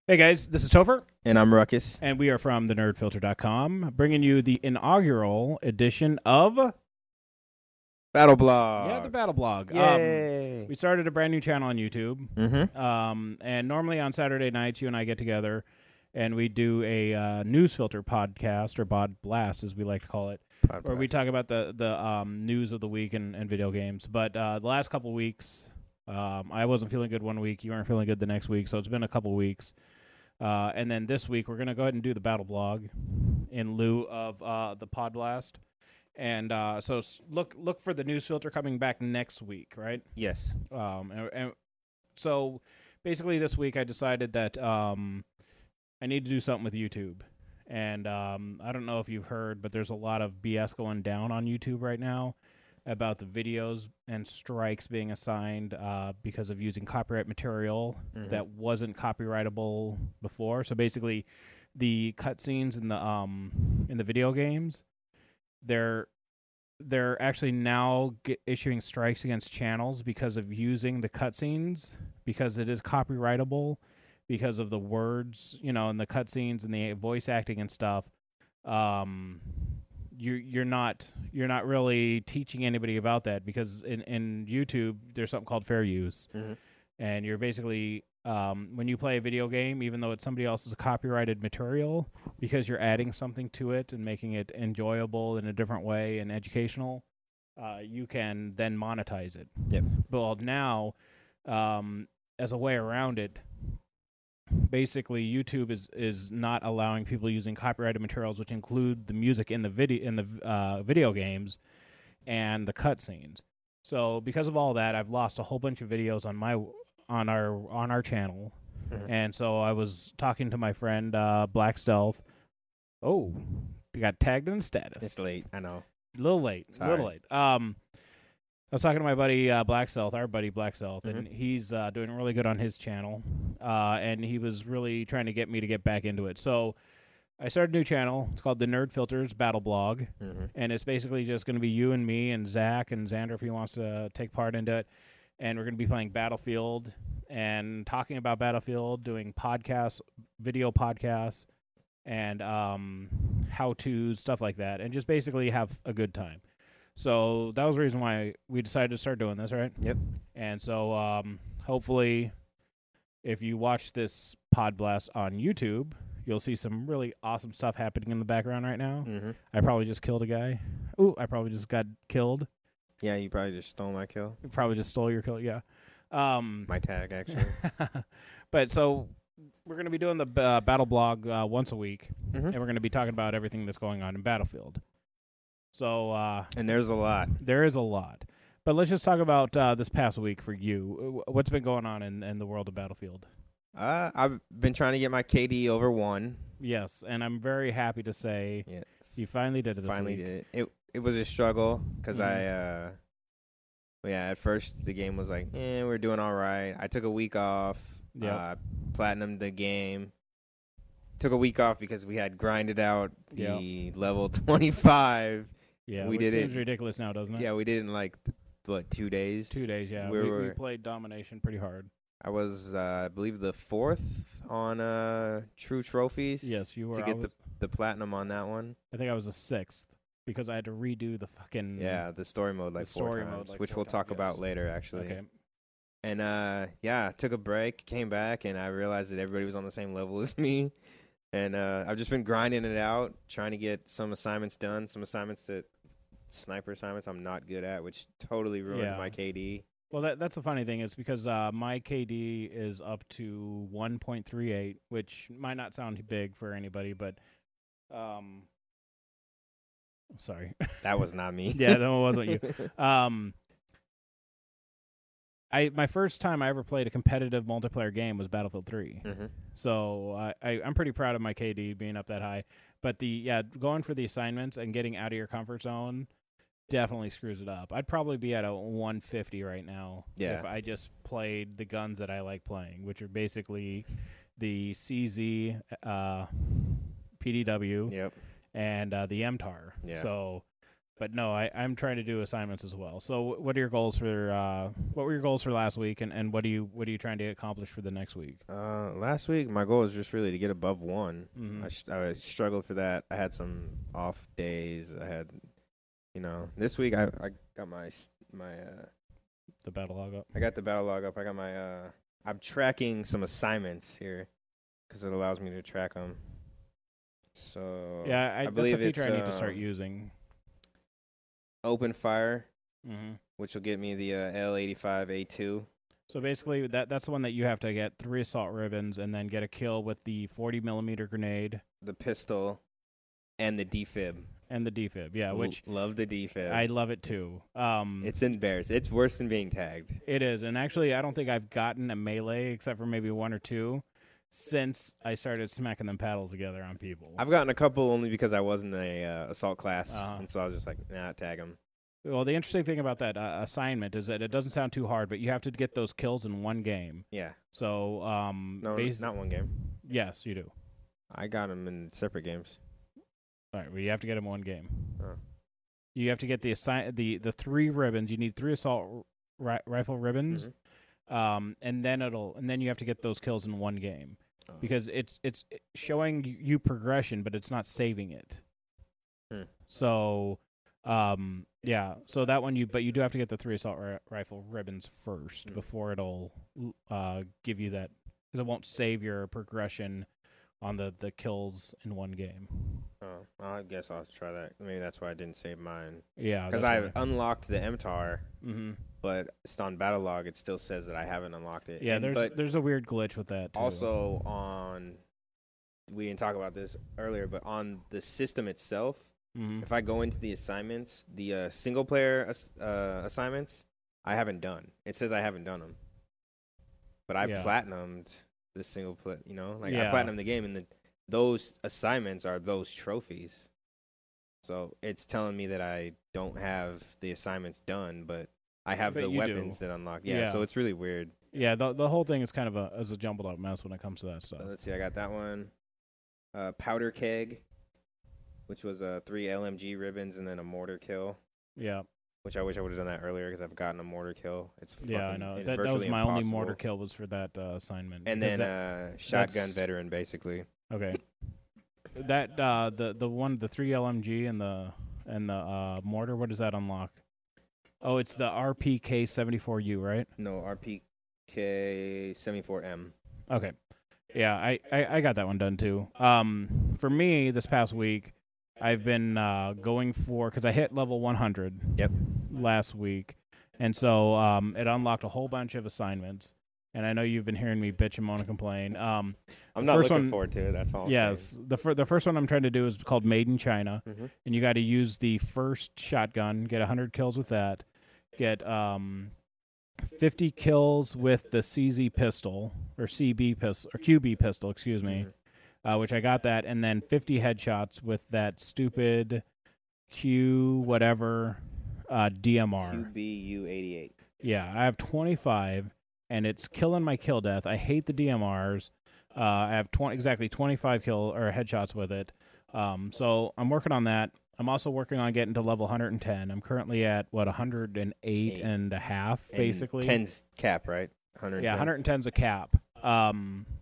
Hey guys, this is Topher, And I'm Ruckus. and we are from thenerdfilter.com, bringing you the inaugural edition of the Battleblog. Battleblog. Yay. We started a brand new channel on YouTube, Mm-hmm. and normally on Saturday nights, you and I get together, and we do a news filter podcast, or bod blast, as we like to call it, where we talk about the news of the week and video games. But the last couple weeks, I wasn't feeling good one week, you weren't feeling good the next week, so it's been a couple weeks. And then this week, we're going to go ahead and do the Battle Blog in lieu of the Pod Blast. And so look for the news filter coming back next week, right? Yes. And so basically this week I decided that I need to do something with YouTube. And I don't know if you've heard, but there's a lot of BS going down on YouTube right now about the videos and strikes being assigned because of using copyright material that wasn't copyrightable before. So basically, the cutscenes in the video games, they're actually now issuing strikes against channels because of using the cutscenes, because it is copyrightable, because of the words, and the cutscenes and the voice acting and stuff. You're not really teaching anybody about that, because in YouTube there's something called fair use, and you're basically when you play a video game, even though it's somebody else's copyrighted material, because you're adding something to it and making it enjoyable in a different way and educational, you can then monetize it. Yep. But now, as a way around it, basically YouTube is not allowing people using copyrighted materials, which include the music in the video games and the cutscenes. So because of all that, I've lost a whole bunch of videos on our channel. And so I was talking to my friend Black Stealth. Oh, you got tagged in status. It's late, I know. A little late. Sorry. A little late. I was talking to my buddy Black Stealth, our buddy Black Stealth, and he's doing really good on his channel, and he was really trying to get me to get back into it. So I started a new channel. It's called the Nerd Filters Battleblog, and it's basically just going to be you and me and Zach and Xander if he wants to take part into it, and we're going to be playing Battlefield and talking about Battlefield, doing podcasts, video podcasts, and how-tos, stuff like that, and just basically have a good time. So that was the reason why we decided to start doing this, right? Yep. And so hopefully if you watch this Pod Blast on YouTube, you'll see some really awesome stuff happening in the background right now. I probably just killed a guy. Ooh, I probably just got killed. Yeah, you probably just stole my kill. You probably just stole your kill, yeah. My tag, actually. But so we're going to be doing the Battle Blog once a week, and we're going to be talking about everything that's going on in Battlefield. So and there's a lot. There is a lot. But let's just talk about this past week for you. What's been going on in the world of Battlefield? I've been trying to get my KD over 1. Yes, and I'm very happy to say you finally did it this finally week. did it. It was a struggle because at first the game was like, we're doing all right. I took a week off. Platinumed the game. Took a week off because we had grinded out the level 25. Yeah, we did it. Seems ridiculous now, doesn't it? Yeah, we did it in like 2 days. 2 days, yeah. We played domination pretty hard. I was, I believe, the 4th on True Trophies. Yes, you were. To get the platinum on that one. I think I was the 6th because I had to redo the fucking the story mode like 4 times, which we'll talk about later, actually. Okay. And took a break, came back, and I realized that everybody was on the same level as me. And I've just been grinding it out, trying to get some assignments done, sniper assignments I'm not good at, which totally ruined my KD. Well, that's the funny thing is because my KD is up to 1.38, which might not sound big for anybody, but sorry. That was not me. Yeah, no, it wasn't you. My first time I ever played a competitive multiplayer game was Battlefield 3. So I'm pretty proud of my KD being up that high. But going for the assignments and getting out of your comfort zone definitely screws it up. I'd probably be at a 150 right now if I just played the guns that I like playing, which are basically the CZ, PDW, and the MTAR. Yeah. So But no, I'm trying to do assignments as well. So what are your goals for what were your goals for last week, and what are you trying to accomplish for the next week? Last week my goal was just really to get above 1. Mm-hmm. I struggled for that. I had some off days. I had, this week I got my The battle log up. I got the battle log up. I got my I'm tracking some assignments here because it allows me to track them. So Yeah, I believe that's a feature it's, I need to start using. Open fire, Mm-hmm. which will get me the L85A2. So basically, that's the one that you have to get 3 assault ribbons and then get a kill with the 40 millimeter grenade, The pistol, and the defib. and the defib. Yeah, which Love the defib. I love it too. It's embarrassing. It's worse than being tagged. It is, and actually, I don't think I've gotten a melee except for maybe 1 or 2 since I started smacking them paddles together on people. I've gotten a couple only because I wasn't a assault class, Uh-huh. and so I was just like, nah, tag them. Well, the interesting thing about that assignment is that it doesn't sound too hard, but you have to get those kills in 1 game. Yeah. So, No, not 1 game. Yes, you do. I got them in separate games. All right, well, you have to get them 1 game. Oh. You have to get the 3 ribbons. You need 3 assault rifle ribbons, and then you have to get those kills in 1 game because it's showing you progression, but it's not saving it. So, yeah. So that one you do have to get the 3 assault rifle ribbons first before it'll give you that, because it won't save your progression on the kills in 1 game. Oh, well, I guess I'll try that. Maybe that's why I didn't save mine. Yeah, because I unlocked the MTAR, but it's on Battleblog. It still says that I haven't unlocked it. Yeah, there's a weird glitch with that too. Also we didn't talk about this earlier, but on the system itself, if I go into the assignments, the single player assignments, I haven't done. It says I haven't done them, but I platinumed the single play. I platinumed the game, and those assignments are those trophies. So it's telling me that I don't have the assignments done, but I have the weapons that unlock. Yeah, so it's really weird. Yeah, the whole thing is kind of a jumbled up mess when it comes to that stuff. Let's see, I got that one. Powder keg, which was 3 LMG ribbons and then a mortar kill. Yeah. Which I wish I would have done that earlier because I've gotten a mortar kill. It's I know. That was my only mortar kill was for that assignment. And then shotgun veteran, basically. Okay. That the 3 LMG and the mortar. What does that unlock? Oh, it's the RPK 74U, right? No, RPK 74M. Okay. Yeah, I got that one done too. For me, this past week, I've been going for, because I hit level 100 last week, and so it unlocked a whole bunch of assignments. And I know you've been hearing me bitch and moan and complain. I'm not looking forward to it. That's all. Yes, the first one I'm trying to do is called Made in China, and you got to use the first shotgun, get 100 kills with that, get 50 kills with the CZ pistol or CB pistol or QB pistol, excuse me, which I got that, and then 50 headshots with that stupid Q whatever DMR. QBU88. Yeah, I have 25. And it's killing my kill death. I hate the DMRs. I have 25 kill or headshots with it. So I'm working on that. I'm also working on getting to level 110. I'm currently at 108 and a half, basically. 10's cap, right? 110. Yeah, 110's a cap.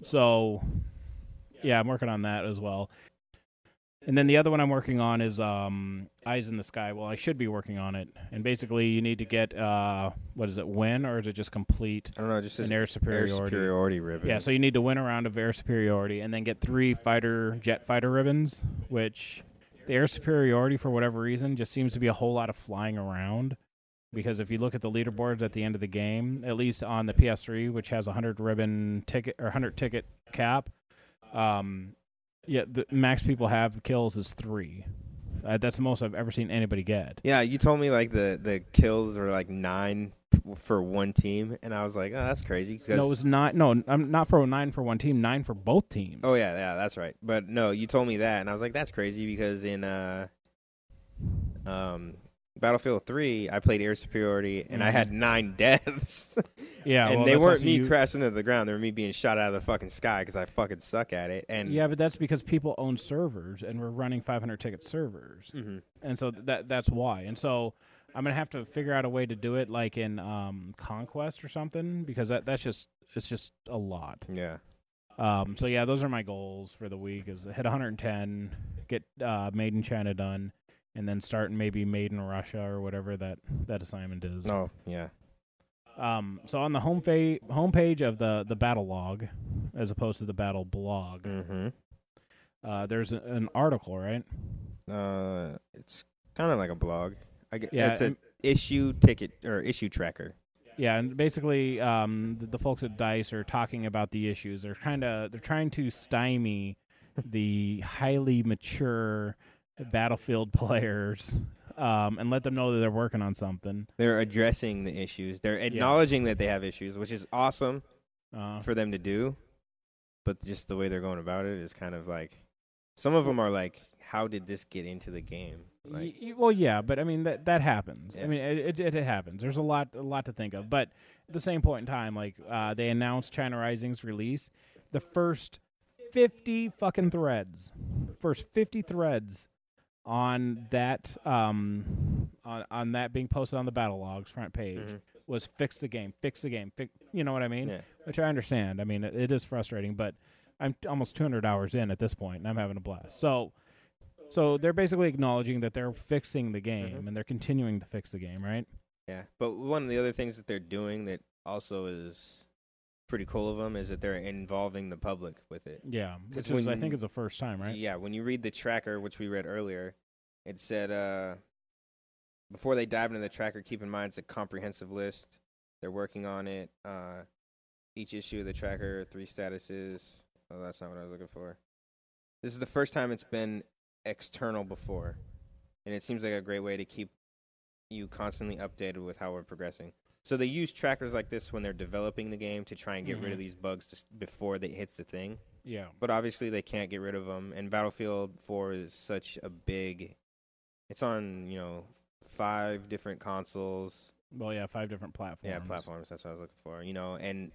So yeah, I'm working on that as well. And then the other one I'm working on is Eyes in the Sky. Well, I should be working on it. And basically, you need to get, win, or is it just complete? I don't know, just an air superiority. Air superiority ribbon. Yeah, so you need to win a round of air superiority and then get 3 jet fighter ribbons, which the air superiority, for whatever reason, just seems to be a whole lot of flying around. Because if you look at the leaderboards at the end of the game, at least on the PS3, which has a 100 ribbon ticket or 100 ticket cap, the max people have kills is 3. That's the most I've ever seen anybody get. Yeah, you told me like the kills are like 9 for one team, and I was like, oh, that's crazy. No, it was 9. No, I'm not for 9 for one team. 9 for both teams. Oh yeah, that's right. But no, you told me that, and I was like, that's crazy because in Battlefield 3, I played air superiority, and I had 9 deaths. Yeah, and well, they that's weren't also me you. crashing to the ground. They were me being shot out of the fucking sky because I fucking suck at it. And Yeah, but that's because people own servers, and we're running 500 ticket servers, and so that's why. And so I'm gonna have to figure out a way to do it, like in Conquest or something, because it's just a lot. yeah. So yeah, those are my goals for the week: is hit 110, get Made in China done, and then start maybe Made in Russia or whatever that assignment is. Oh, yeah. So on the homepage of the Battlelog, as opposed to the Battleblog, there's an article, right? It's kind of like a blog. Yeah, it's an issue ticket or issue tracker. Yeah, and basically, the folks at DICE are talking about the issues. They're trying to stymie the highly mature Battlefield players, and let them know that they're working on something. They're addressing the issues. They're acknowledging that they have issues, which is awesome for them to do. But just the way they're going about it is kind of like, some of them are like, how did this get into the game? Like, Well, yeah, but I mean that happens. Yeah. I mean it happens. There's a lot to think of. But at the same point in time, like they announced China Rising's release, the first 50 fucking threads, on that on that being posted on the Battlelog's front page was fix the game. You know what I mean? Yeah. Which I understand. I mean it is frustrating, but I'm almost 200 hours in at this point, and I'm having a blast. So they're basically acknowledging that they're fixing the game, and they're continuing to fix the game, right? Yeah, but one of the other things that they're doing that also is pretty cool of them is that they're involving the public with it. Yeah, which 'Cause is, I think, is the first time, right? Yeah, when you read the tracker, which we read earlier, it said, before they dive into the tracker, keep in mind it's a comprehensive list. They're working on it. Each issue of the tracker, 3 statuses. Oh, that's not what I was looking for. This is the first time it's been external before, and it seems like a great way to keep you constantly updated with how we're progressing. So they use trackers like this when they're developing the game to try and get rid of these bugs before it hits the thing. Yeah. But obviously they can't get rid of them, and Battlefield 4 is such a big... It's on, 5 different consoles. Well, yeah, 5 different platforms. Yeah, platforms, that's what I was looking for. And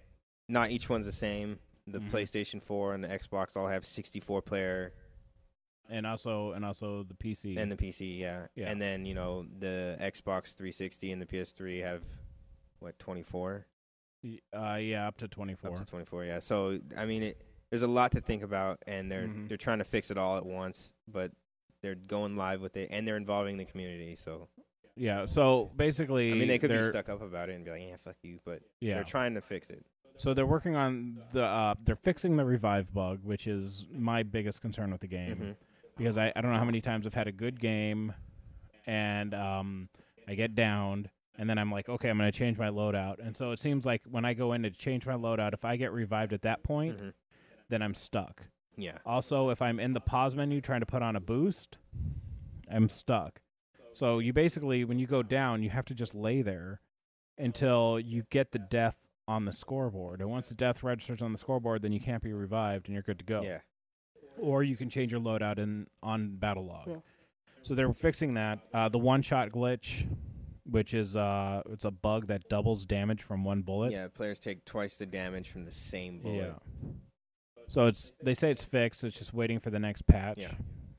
not each one's the same. The PlayStation 4 and the Xbox all have 64-player... And also the PC. And the PC, yeah. And then, the Xbox 360 and the PS3 have, 24? Yeah, up to 24. Up to 24, yeah. So, I mean, there's a lot to think about, and they're trying to fix it all at once, but they're going live with it, and they're involving the community, so... Yeah, so basically... I mean, they could be stuck up about it and be like, yeah, fuck you, but they're trying to fix it. So they're working on they're fixing the revive bug, which is my biggest concern with the game. Because I don't know how many times I've had a good game, and I get downed, and then I'm like, okay, I'm going to change my loadout. And so it seems like when I go in to change my loadout, if I get revived at that point, then I'm stuck. Yeah. Also, if I'm in the pause menu trying to put on a boost, I'm stuck. So you basically, when you go down, you have to just lay there until you get the death on the scoreboard. And once the death registers on the scoreboard, then you can't be revived, and you're good to go. Yeah. Or you can change your loadout on Battleblog. Yeah. So they're fixing that. The one-shot glitch, which is it's a bug that doubles damage from one bullet. Yeah, players take twice the damage from the same bullet. Yeah. So they say it's fixed. It's just waiting for the next patch,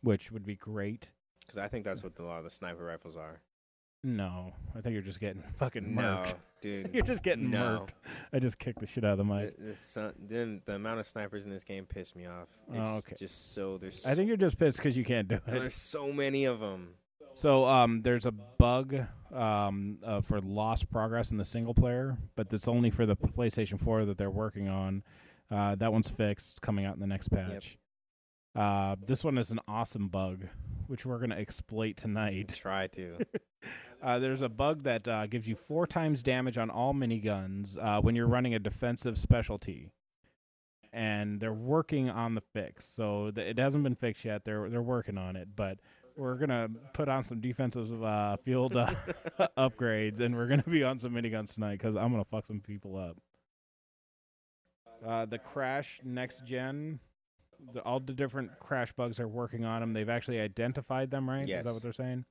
which would be great. Because I think that's what a lot of the sniper rifles are. No, I think you're just getting fucking murked. No, dude. You're just getting murked. I just kicked the shit out of the mic. The amount of snipers in this game pissed me off. It's just so... I think you're just pissed because you can't do it. There's so many of them. So there's a bug for lost progress in the single player, but it's only for the PlayStation 4 that they're working on. That one's fixed. It's coming out in the next patch. Yep. This one is an awesome bug, which we're going to exploit tonight. Try to. There's a bug that gives you 4 times damage on all miniguns when you're running a defensive specialty. And they're working on the fix. So it hasn't been fixed yet. They're working on it. But we're going to put on some defensive field upgrades, and we're going to be on some miniguns tonight because I'm going to fuck some people up. The Crash Next Gen... all the different crash bugs are working on them. They've actually identified them, right? Yes. Is that what they're saying?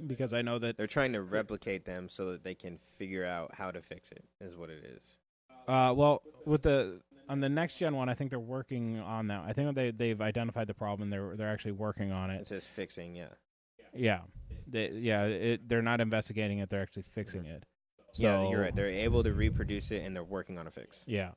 because I know that They're trying to replicate them so that they can figure out how to fix it. Is what it is. well, on the next gen one, I think they're working on that. I think they've identified the problem. They're actually working on It it. says fixing. Yeah. Yeah, they're not investigating it. They're actually fixing it. So, yeah, you're right. They're able to reproduce it, and they're working on a fix. Yeah,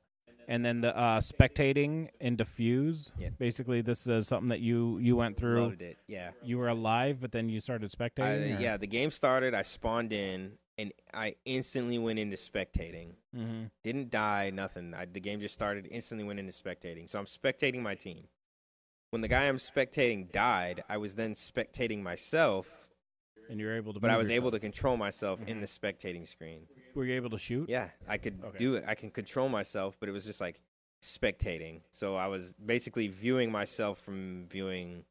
and then the spectating and diffuse. Yeah. Basically, this is something that you went through. Loved it. Yeah. You were alive, but then you started spectating. Yeah. The game started. I spawned in, and I instantly went into spectating. Mm-hmm. Didn't die. Nothing. The game just started. Instantly went into spectating. So I'm spectating my team. When the guy I'm spectating died, I was then spectating myself. And you were able to. But I was yourself. able to control myself in the spectating screen. Were you able to shoot? Yeah, I could do it. I can control myself, but it was just like spectating. So I was basically viewing myself from viewing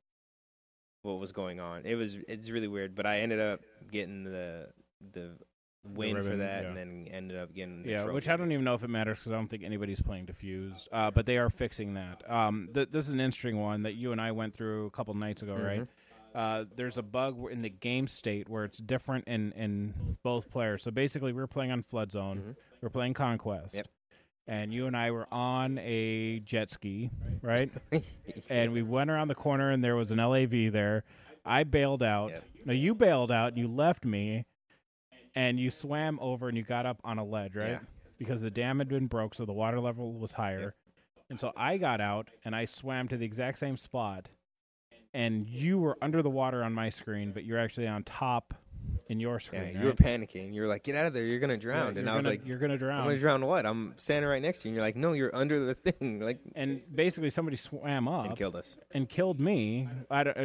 what was going on. It's really weird, but I ended up getting the win ribbon, for that, yeah. and then ended up getting the Yeah, trophy. which I don't even know if it matters because I don't think anybody's playing diffuse. But they are fixing that. This is an interesting one that you and I went through a couple nights ago, right? There's a bug in the game state where it's different in both players. So basically, we were playing on Flood Zone. We were playing Conquest. Yep. And you and I were on a jet ski, right? And we went around the corner, and there was an LAV there. I bailed out. Yep. No, you bailed out, and you left me, and you swam over, and you got up on a ledge, right? Yeah. Because the dam had been broke, so the water level was higher. Yep. And so I got out, and I swam to the exact same spot. And you were under the water on my screen, but you're actually on top in your screen. Yeah, right? you were panicking. You were like, "Get out of there! You're gonna drown!" Yeah, and I was like, "You're gonna drown." "I'm gonna drown what? I'm standing right next to you." And you're like, "No, you're under the thing." Like, And basically, somebody swam up and killed us. and killed me.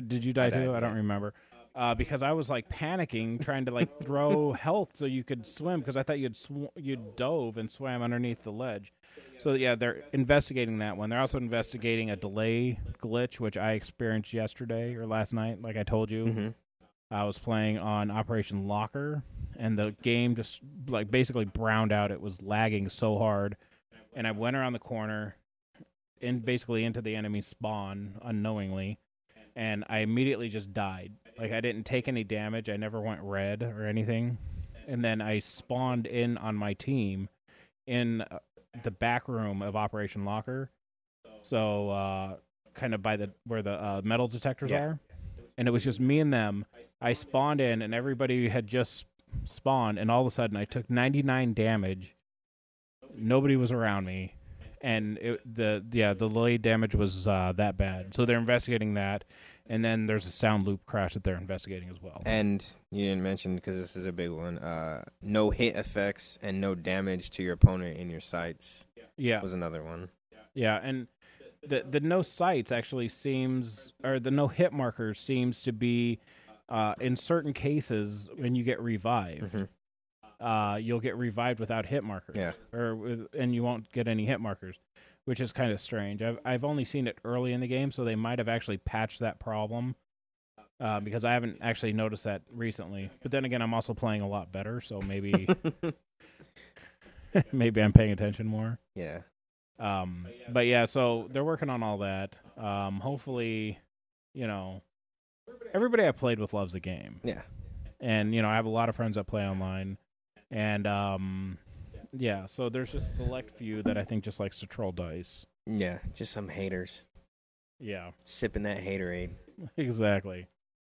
Did you die too? I don't yeah. remember. Because I was like panicking, trying to like throw health so you could swim, because I thought you'd dove and swam underneath the ledge. So yeah, they're investigating that one. They're also investigating a delay glitch, which I experienced yesterday or last night. Like I told you, I was playing on Operation Locker, and the game just like basically browned out. It was lagging so hard, and I went around the corner, basically into the enemy spawn unknowingly, and I immediately just died. Like I didn't take any damage. I never went red or anything, and then I spawned in on my team in the back room of Operation Locker, so kind of by where the metal detectors are, and it was just me and them. I spawned in, and everybody had just spawned, and all of a sudden I took 99 damage. Nobody was around me, and the delayed damage was that bad. So they're investigating that, and then there's a sound loop crash that they're investigating as well. And you didn't mention, because this is a big one, no hit effects and no damage to your opponent in your sights. Yeah, was another one. Yeah, and the no sights actually seems, or the no hit markers seems to be, in certain cases when you get revived, you'll get revived without hit markers. Yeah, and you won't get any hit markers, which is kind of strange. I've only seen it early in the game, so they might have actually patched that problem, because I haven't actually noticed that recently. But then again, I'm also playing a lot better, so maybe maybe I'm paying attention more. Yeah. But yeah, so they're working on all that. Hopefully, everybody I played with loves the game. Yeah. And, I have a lot of friends that play online. And, yeah, so there's just a select few that I think just likes to troll dice. Yeah, just some haters. Yeah. Sipping that haterade. Exactly.